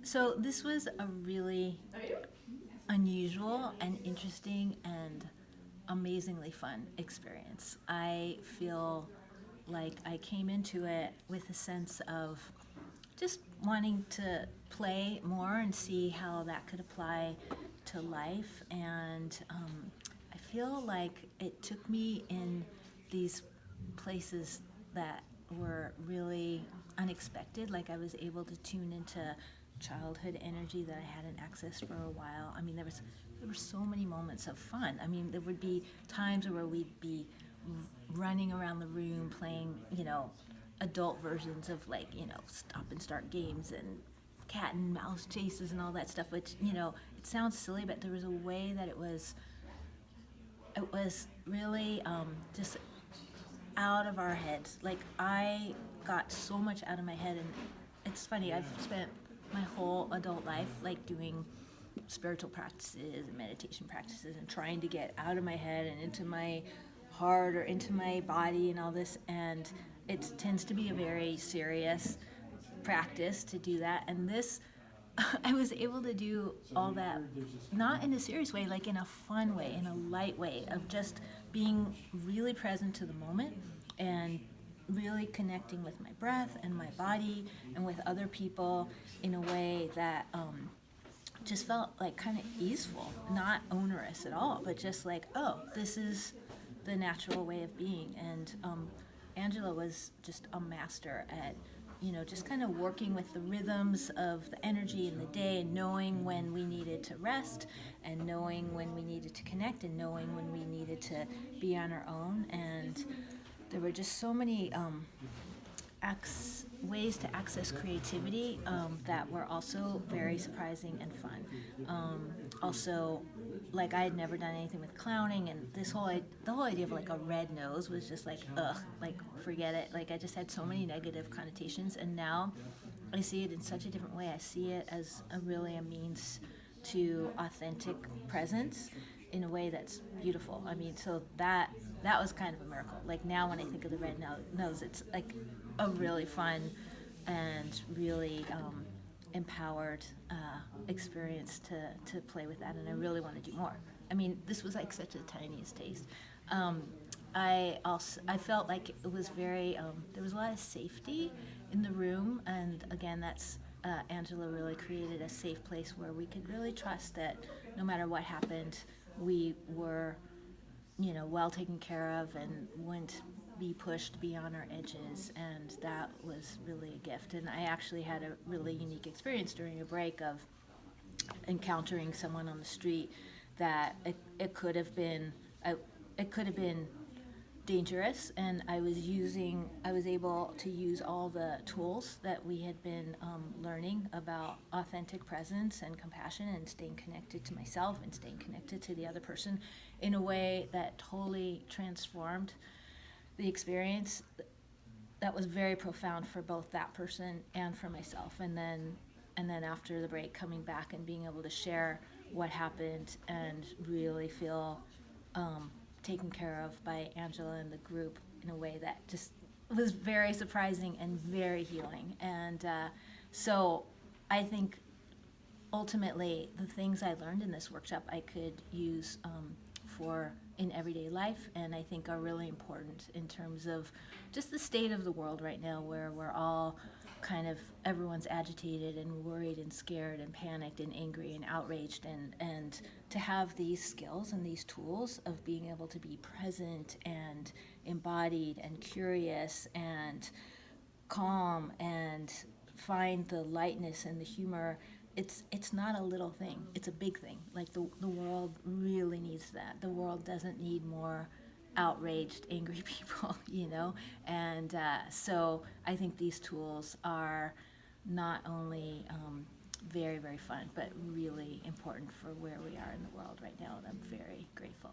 So this was a really unusual and interesting and amazingly fun experience. I feel like I came into it with a sense of just wanting to play more and see how that could apply to life. And I feel like it took me in these places that were really unexpected. Like I was able to tune into childhood energy that I hadn't accessed for a while. I mean, there were so many moments of fun. I mean, there would be times where we'd be running around the room playing, adult versions of like, stop and start games and cat and mouse chases and all that stuff, which, it sounds silly, but there was a way that it was really just out of our heads. Like I got so much out of my head, and it's funny. I've spent my whole adult life like doing spiritual practices and meditation practices and trying to get out of my head and into my heart or into my body and all this. And it tends to be a very serious practice to do that. And this, I was able to do all that, not in a serious way, like in a fun way, in a light way of just being really present to the moment and really connecting with my breath and my body and with other people in a way that just felt like kind of easeful, not onerous at all, but just like, oh, this is the natural way of being. And Angela was just a master at, just kind of working with the rhythms of the energy in the day and knowing when we needed to rest and knowing when we needed to connect and knowing when we needed to be on our own. And there were just so many ways to access creativity that were also very surprising and fun. Also, like I had never done anything with clowning, and the whole idea of like a red nose was just like ugh, like forget it. Like I just had so many negative connotations, and now I see it in such a different way. I see it as a means to authentic presence in a way that's beautiful. I mean, so that was kind of a miracle. Like now when I think of the red nose, it's like a really fun and really empowered experience to play with that, and I really want to do more. I mean, this was like such a tiniest taste. I felt like it was very there was a lot of safety in the room, and again, that's Angela really created a safe place where we could really trust that no matter what happened, we were well taken care of and wouldn't be pushed beyond our edges, and that was really a gift. And I actually had a really unique experience during a break of encountering someone on the street that it could have been dangerous, and I was able to use all the tools that we had been learning about authentic presence and compassion and staying connected to myself and staying connected to the other person in a way that totally transformed the experience. That was very profound for both that person and for myself. And then after the break, coming back and being able to share what happened and really feel taken care of by Angela and the group in a way that just was very surprising and very healing. And so I think ultimately the things I learned in this workshop I could use for in everyday life, and I think are really important in terms of just the state of the world right now, where we're all kind of, everyone's agitated and worried and scared and panicked and angry and outraged, and to have these skills and these tools of being able to be present and embodied and curious and calm and find the lightness and the humor. It's not a little thing, it's a big thing. Like the world really needs that. The world doesn't need more outraged, angry people, And so I think these tools are not only very, very fun, but really important for where we are in the world right now, and I'm very grateful.